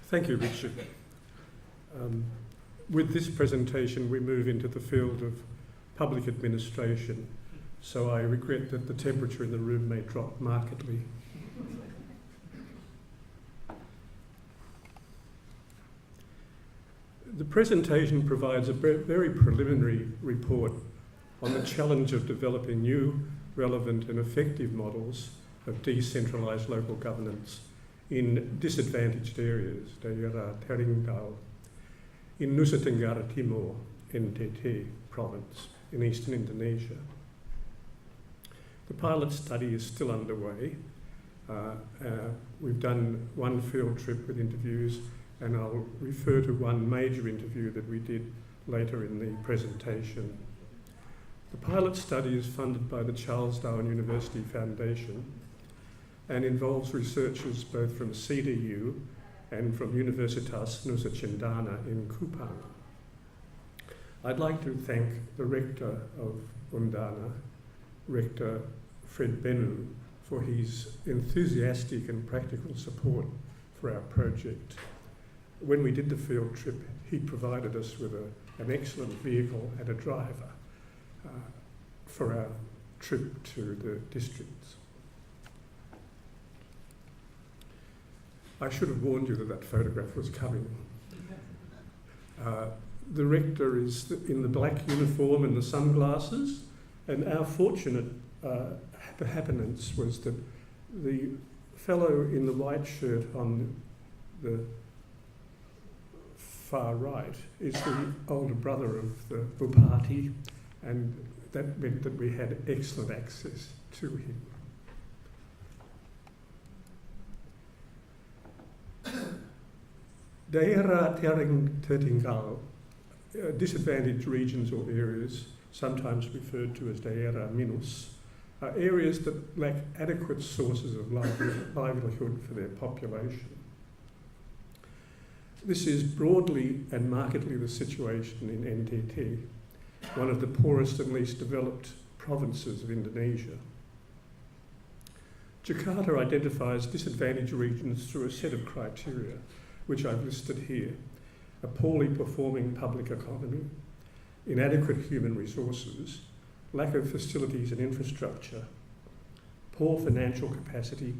Thank you, Richard. With this presentation, we move into the field of public administration, so I regret that the temperature in the room may drop markedly. The presentation provides a very preliminary report on the challenge of developing new, relevant and effective models of decentralised local governance in disadvantaged areas, daerah Teringgal, in Nusa Tenggara Timur, NTT province, in Eastern Indonesia. The pilot study is still underway. We've done one field trip with interviews, and I'll refer to one major interview that we did later in the presentation. The pilot study is funded by the Charles Darwin University Foundation and involves researchers both from CDU and from Universitas Nusa Cendana in Kupang. I'd like to thank the rector of UNDANA, Rector Fred Benu, for his enthusiastic and practical support for our project. When we did the field trip, he provided us with an excellent vehicle and a driver for our trip to the districts. I should have warned you that that photograph was coming. The rector is in the black uniform and the sunglasses, and our fortunate happenance was that the fellow in the white shirt on the far right is the older brother of the Bupati, and that meant that we had excellent access to him. Daerah Teringgal, disadvantaged regions or areas, sometimes referred to as daerah minus, are areas that lack adequate sources of livelihood for their population. This is broadly and markedly the situation in NTT, one of the poorest and least developed provinces of Indonesia. Jakarta identifies disadvantaged regions through a set of criteria, which I've listed here: a poorly performing public economy, inadequate human resources, lack of facilities and infrastructure, poor financial capacity,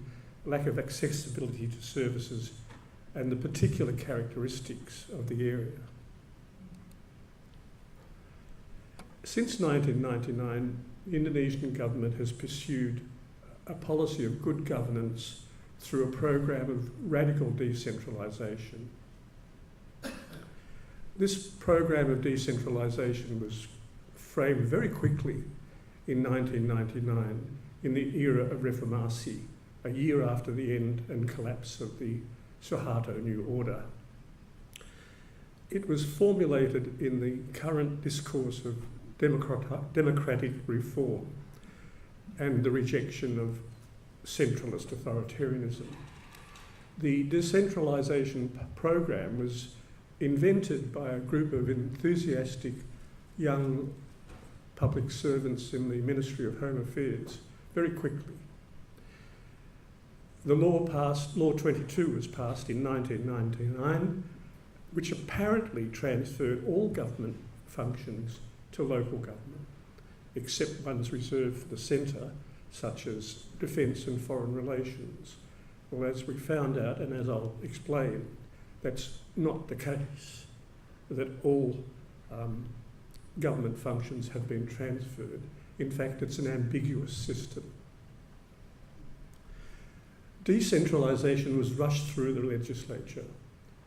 lack of accessibility to services, and the particular characteristics of the area. Since 1999, the Indonesian government has pursued a policy of good governance through a program of radical decentralisation. This program of decentralisation was framed very quickly in 1999 in the era of Reformasi, a year after the end and collapse of the Soeharto New Order. It was formulated in the current discourse of democratic reform and the rejection of centralist authoritarianism. The decentralisation program was invented by a group of enthusiastic young public servants in the Ministry of Home Affairs very quickly. The law 22 was passed in 1999, which apparently transferred all government functions to local government, except ones reserved for the centre, such as defence and foreign relations. Well, as we found out, and as I'll explain, that's not the case, that all government functions have been transferred. In fact, it's an ambiguous system. Decentralisation was rushed through the legislature.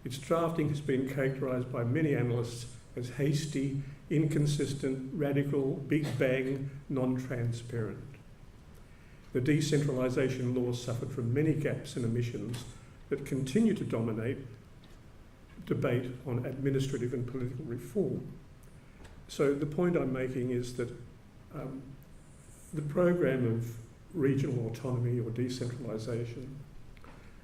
Its drafting has been characterised by many analysts as hasty, inconsistent, radical, big bang, non-transparent. The decentralisation law suffered from many gaps and omissions that continue to dominate debate on administrative and political reform. So the point I'm making is that the program of regional autonomy or decentralisation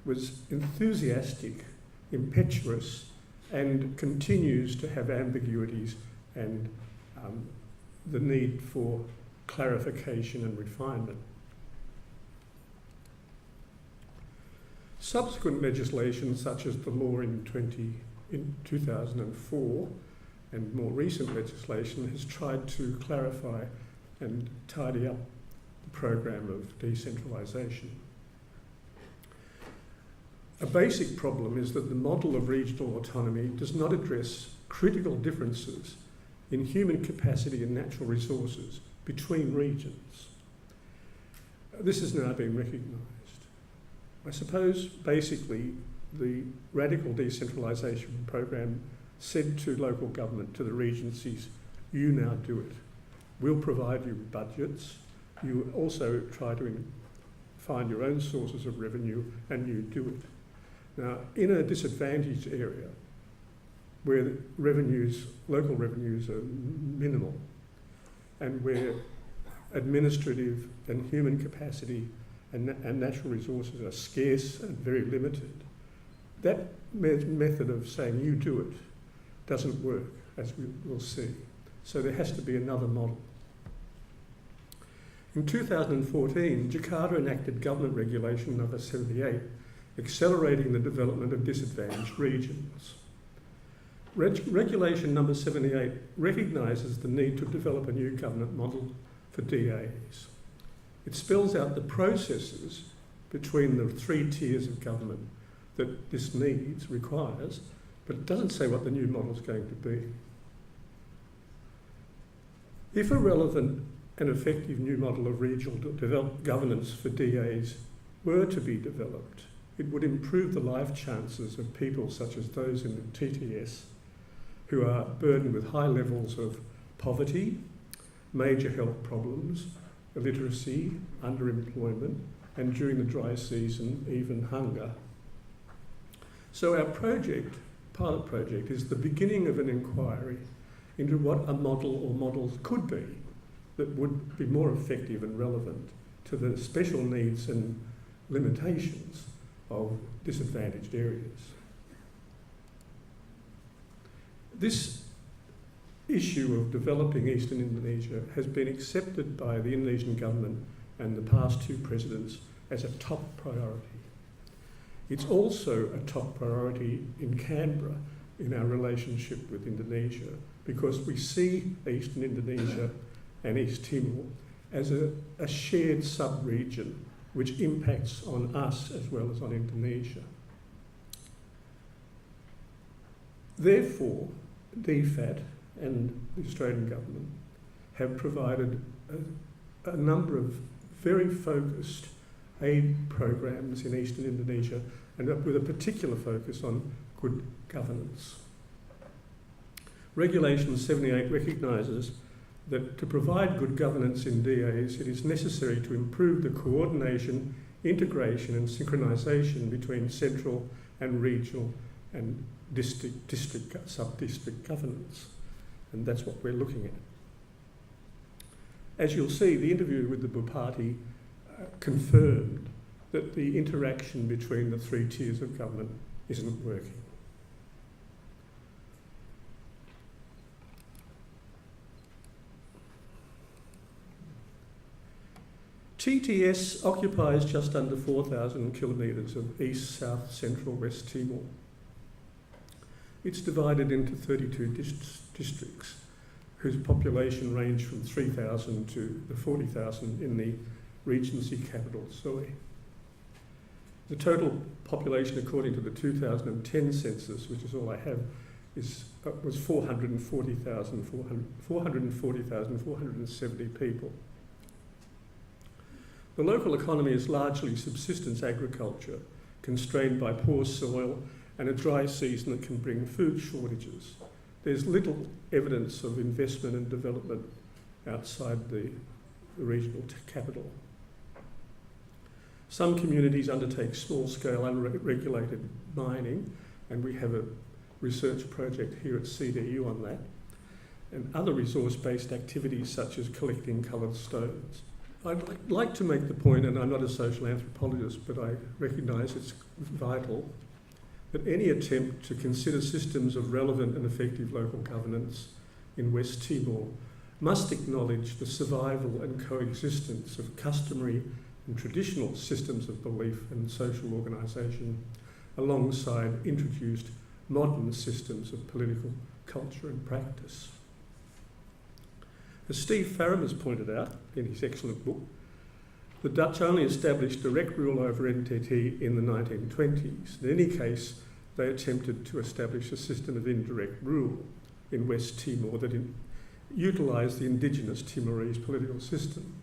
was enthusiastic, impetuous, and continues to have ambiguities and the need for clarification and refinement. Subsequent legislation, such as the law in 2004, and more recent legislation, has tried to clarify and tidy up the program of decentralisation. A basic problem is that the model of regional autonomy does not address critical differences in human capacity and natural resources between regions. This has now been recognised. I suppose basically the radical decentralisation program said to local government, to the regencies, you now do it. We'll provide you with budgets. You also try to find your own sources of revenue and you do it. Now, in a disadvantaged area where local revenues are minimal and where administrative and human capacity and natural resources are scarce and very limited, that method of saying you do it doesn't work, as we will see. So there has to be another model. In 2014, Jakarta enacted Government Regulation number 78, accelerating the development of disadvantaged regions. Regulation number 78 recognises the need to develop a new government model for DAs. It spells out the processes between the three tiers of government that this requires, but it doesn't say what the new model is going to be. If a relevant and effective new model of regional governance for DAs were to be developed, it would improve the life chances of people such as those in the TTS who are burdened with high levels of poverty, major health problems, illiteracy, underemployment, and during the dry season, even hunger. So our pilot project, is the beginning of an inquiry into what a model or models could be that would be more effective and relevant to the special needs and limitations of disadvantaged areas. This issue of developing Eastern Indonesia has been accepted by the Indonesian government and the past two presidents as a top priority. It's also a top priority in Canberra in our relationship with Indonesia, because we see Eastern Indonesia and East Timor as a shared sub-region which impacts on us as well as on Indonesia. Therefore, DFAT and the Australian government have provided a number of very focused aid programs in Eastern Indonesia, and with a particular focus on good governance. Regulation 78 recognises that to provide good governance in DAs, it is necessary to improve the coordination, integration and synchronisation between central and regional and sub-district governance. And that's what we're looking at. As you'll see, the interview with the Bupati confirmed that the interaction between the three tiers of government isn't working. TTS occupies just under 4,000 kilometres of east, south, central, west Timor. It's divided into 32 districts whose population range from 3,000 to the 40,000 in the Regency capital, Soe. The total population, according to the 2010 census, which is all I have, was 440,470 people. The local economy is largely subsistence agriculture, constrained by poor soil and a dry season that can bring food shortages. There's little evidence of investment and development outside the regional capital. Some communities undertake small-scale unregulated mining, and we have a research project here at CDU on that, and other resource-based activities such as collecting coloured stones. I'd like to make the point, and I'm not a social anthropologist, but I recognise it's vital, that any attempt to consider systems of relevant and effective local governance in West Timor must acknowledge the survival and coexistence of customary and traditional systems of belief and social organisation, alongside introduced modern systems of political culture and practice. As Steve Farram has pointed out in his excellent book, the Dutch only established direct rule over NTT in the 1920s. In any case, they attempted to establish a system of indirect rule in West Timor that utilised the indigenous Timorese political system.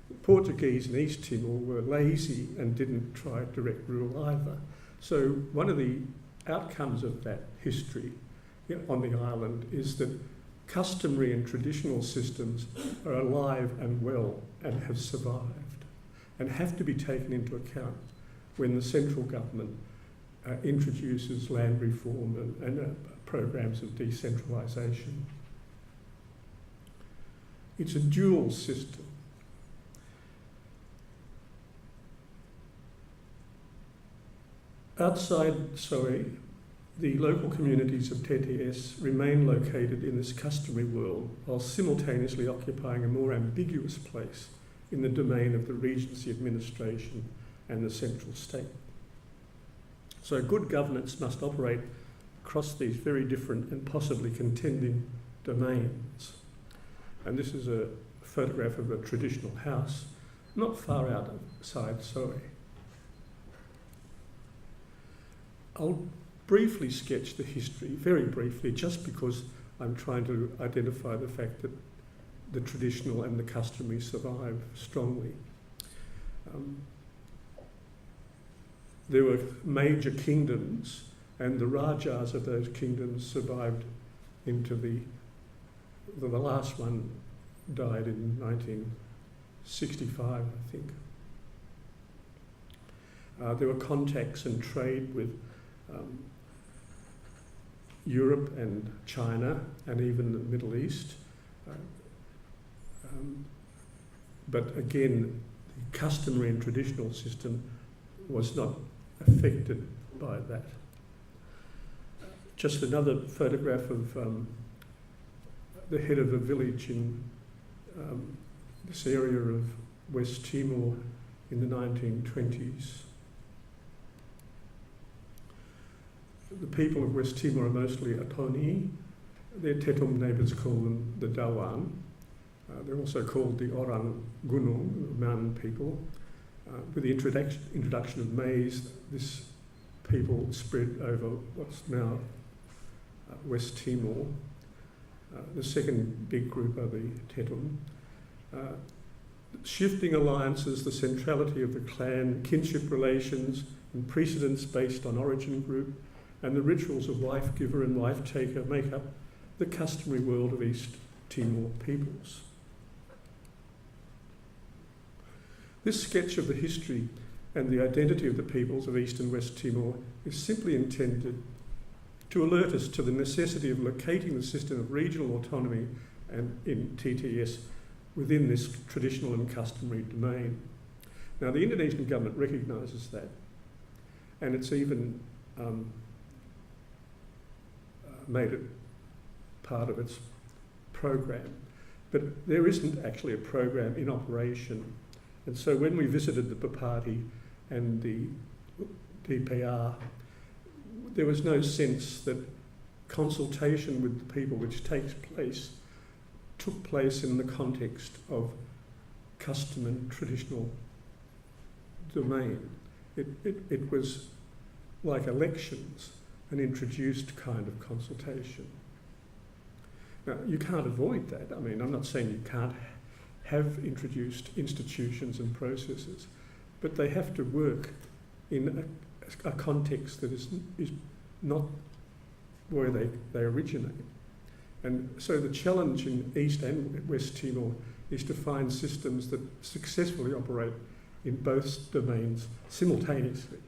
The Portuguese in East Timor were lazy and didn't try direct rule either. So one of the outcomes of that history on the island is that customary and traditional systems are alive and well and have survived and have to be taken into account when the central government introduces land reform and programs of decentralisation. It's a dual system. Outside Soe, the local communities of TTS remain located in this customary world while simultaneously occupying a more ambiguous place in the domain of the Regency administration and the central state. So good governance must operate across these very different and possibly contending domains. And this is a photograph of a traditional house not far outside Soe. I'll briefly sketch the history, very briefly, just because I'm trying to identify the fact that the traditional and the customary survive strongly. There were major kingdoms, and the Rajas of those kingdoms survived into the last one died in 1965, I think. There were contacts and trade with Europe and China and even the Middle East. But again, the customary and traditional system was not affected by that. Just another photograph of the head of a village in this area of West Timor in the 1920s. The people of West Timor are mostly Atoni. Their Tetum neighbours call them the Darwin. They're also called the Orang Gunung, the mountain people. With the introduction of maize, this people spread over what's now West Timor. The second big group are the Tetum. Shifting alliances, the centrality of the clan, kinship relations, and precedents based on origin group, and the rituals of wife-giver and wife-taker make up the customary world of East Timor peoples. This sketch of the history and the identity of the peoples of East and West Timor is simply intended to alert us to the necessity of locating the system of regional autonomy and in TTS within this traditional and customary domain. Now, the Indonesian government recognises that, and it's even made it part of its program. But there isn't actually a program in operation. And so when we visited the Bupati and the DPR, there was no sense that consultation with the people which took place in the context of custom and traditional domain. It was like elections, an introduced kind of consultation. Now, you can't avoid that. I mean, I'm not saying you can't have introduced institutions and processes, but they have to work in a context that is not where they originate. And so the challenge in East and West Timor is to find systems that successfully operate in both domains simultaneously.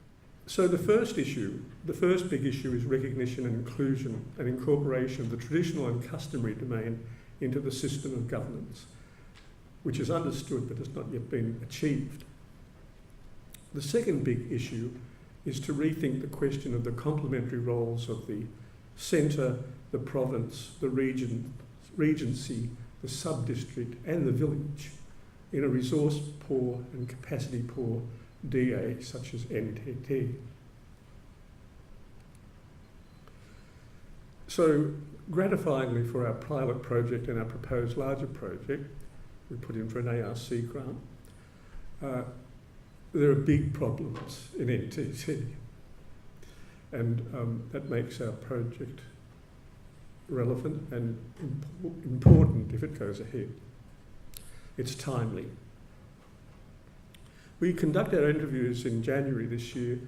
So the first big issue is recognition and inclusion and incorporation of the traditional and customary domain into the system of governance, which is understood but has not yet been achieved. The second big issue is to rethink the question of the complementary roles of the centre, the province, the region, regency, the sub-district and the village in a resource-poor and capacity-poor DA such as NTT. So, gratifyingly for our pilot project and our proposed larger project, we put in for an ARC grant, there are big problems in NTT, and that makes our project relevant and important if it goes ahead. It's timely. We conduct our interviews in January this year,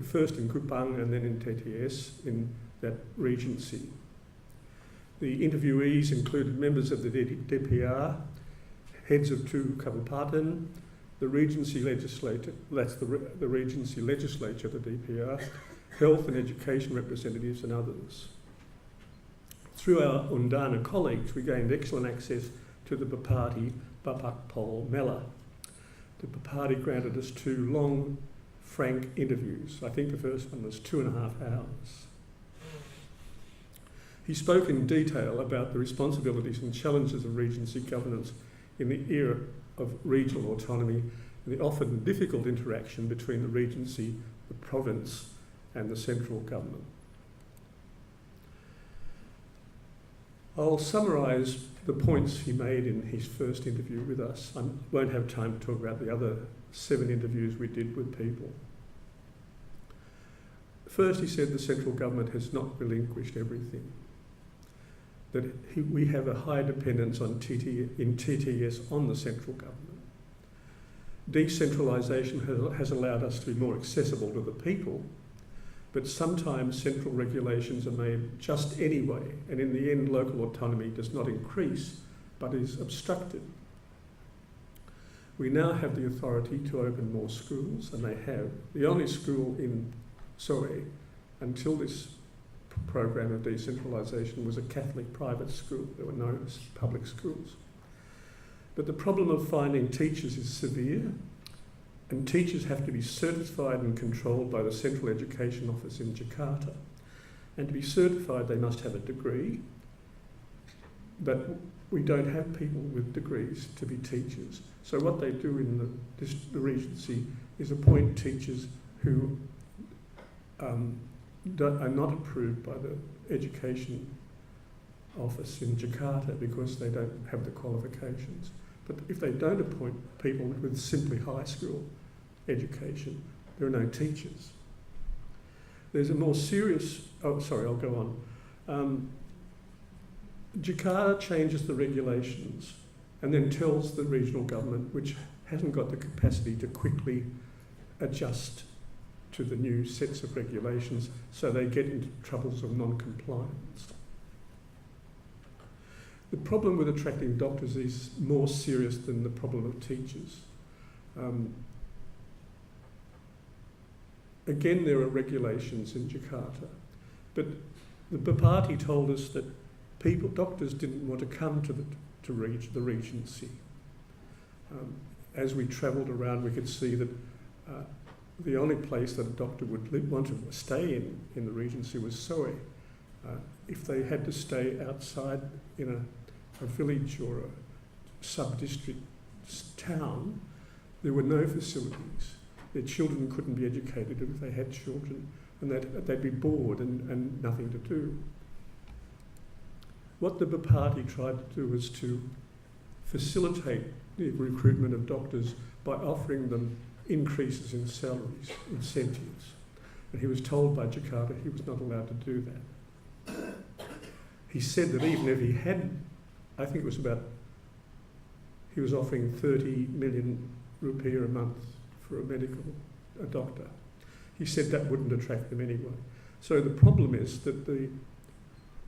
first in Kupang and then in TTS in that regency. The interviewees included members of the DPR, heads of 2 kabupaten, the Regency Legislature, that's the Regency Legislature, the DPR, health and education representatives and others. Through our UNDANA colleagues, we gained excellent access to the Bupati Mella. The Bupati granted us 2 long, frank interviews. I think the first one was 2.5 hours. He spoke in detail about the responsibilities and challenges of Regency governance in the era of regional autonomy and the often difficult interaction between the Regency, the province and the central government. I'll summarise the points he made in his first interview with us. I won't have time to talk about the other 7 interviews we did with people. First, he said the central government has not relinquished everything, that we have a high dependence on TTS on the central government. Decentralisation has allowed us to be more accessible to the people, but sometimes central regulations are made just anyway, and in the end local autonomy does not increase, but is obstructed. We now have the authority to open more schools, and they have. The only school in Soe, until this program of decentralisation, was a Catholic private school. There were no public schools. But the problem of finding teachers is severe, and teachers have to be certified and controlled by the Central Education Office in Jakarta. And to be certified, they must have a degree, but we don't have people with degrees to be teachers. So what they do in the Regency is appoint teachers who are not approved by the Education Office in Jakarta because they don't have the qualifications. But if they don't appoint people with simply high school education, there are no teachers. There's a more serious, I'll go on. Jakarta changes the regulations and then tells the regional government, which hasn't got the capacity to quickly adjust to the new sets of regulations, so they get into troubles of non-compliance. The problem with attracting doctors is more serious than the problem of teachers. Again, there are regulations in Jakarta, but the Bupati told us that doctors didn't want to come to the Regency. As we travelled around, we could see that the only place that a doctor would want to stay in the Regency was Soe. If they had to stay outside in a village or a sub-district town, there were no facilities. Their children couldn't be educated if they had children, and they'd be bored and nothing to do. What the Bupati tried to do was to facilitate the recruitment of doctors by offering them increases in salaries, incentives. And he was told by Jakarta he was not allowed to do that. He said that even if he had, I think it was he was offering 30 million rupiah a month for a doctor. He said that wouldn't attract them anyway. So the problem is that the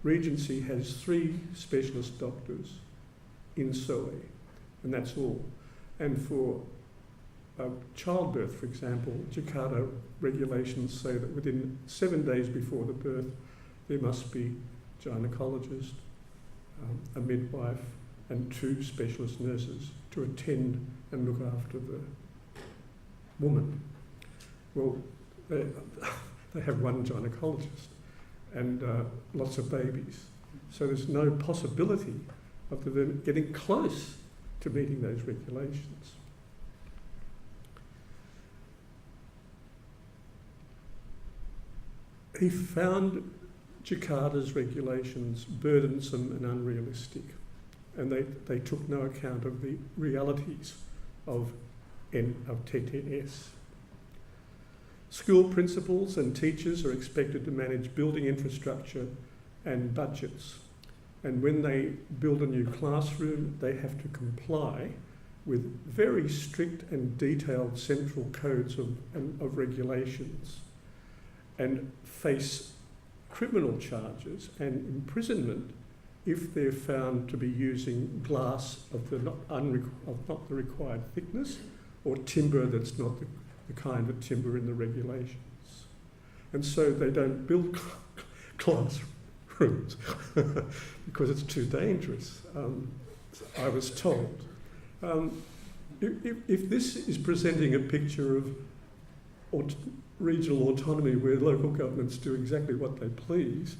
Regency has 3 specialist doctors in Soe, and that's all. And for childbirth, for example, Jakarta regulations say that within 7 days before the birth, there must be a gynaecologist, a midwife, and 2 specialist nurses to attend and look after the woman. Well, they have 1 gynaecologist and lots of babies. So there's no possibility of them getting close to meeting those regulations. He found Jakarta's regulations burdensome and unrealistic, and they took no account of the realities of TTS. School principals and teachers are expected to manage building infrastructure and budgets, and when they build a new classroom, they have to comply with very strict and detailed central codes of regulations, and face criminal charges and imprisonment if they're found to be using glass of not the required thickness, or timber that's not the kind of timber in the regulations. And so they don't build classrooms because it's too dangerous, I was told. If this is presenting a picture of regional autonomy where local governments do exactly what they please,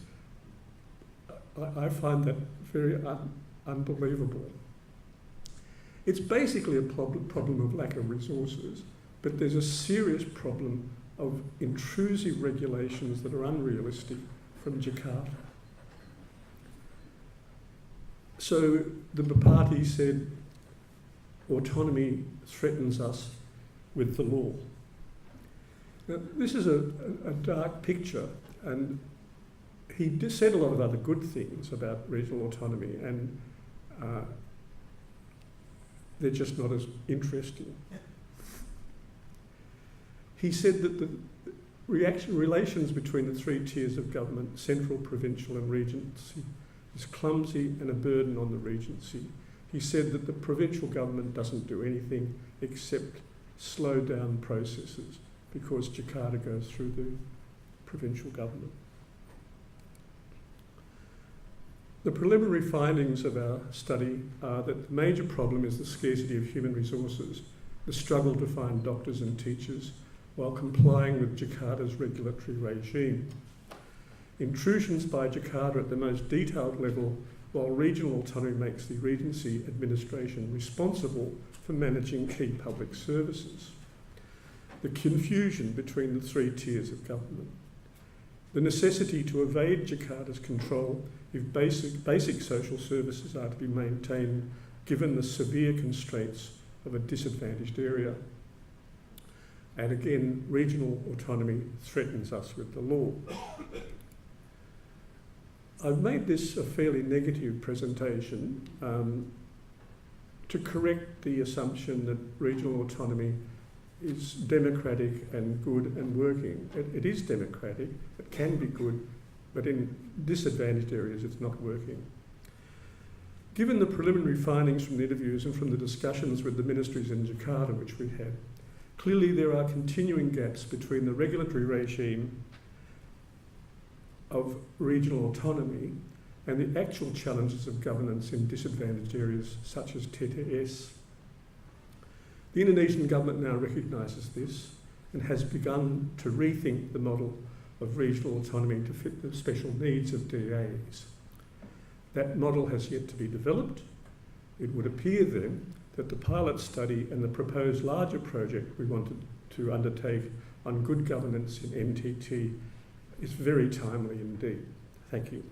I find that very unbelievable. It's basically a problem of lack of resources, but there's a serious problem of intrusive regulations that are unrealistic from Jakarta. So the Bupati said, autonomy threatens us with the law. Now, this is a dark picture, and he said a lot of other good things about regional autonomy, and they're just not as interesting. He said that the relations between the three tiers of government, central, provincial and regency, is clumsy and a burden on the regency. He said that the provincial government doesn't do anything except slow down processes because Jakarta goes through the provincial government. The preliminary findings of our study are that the major problem is the scarcity of human resources, the struggle to find doctors and teachers while complying with Jakarta's regulatory regime. Intrusions by Jakarta at the most detailed level, while regional autonomy makes the Regency administration responsible for managing key public services. The confusion between the three tiers of government. The necessity to evade Jakarta's control if basic social services are to be maintained given the severe constraints of a disadvantaged area. And again, regional autonomy threatens us with the law. I've made this a fairly negative presentation to correct the assumption that regional autonomy is democratic and good and working. It is democratic, it can be good, but in disadvantaged areas it's not working. Given the preliminary findings from the interviews and from the discussions with the ministries in Jakarta which we had, clearly there are continuing gaps between the regulatory regime of regional autonomy and the actual challenges of governance in disadvantaged areas such as TTS. The Indonesian government now recognises this and has begun to rethink the model of regional autonomy to fit the special needs of DAs. That model has yet to be developed. It would appear then that the pilot study and the proposed larger project we wanted to undertake on good governance in MTT is very timely indeed. Thank you.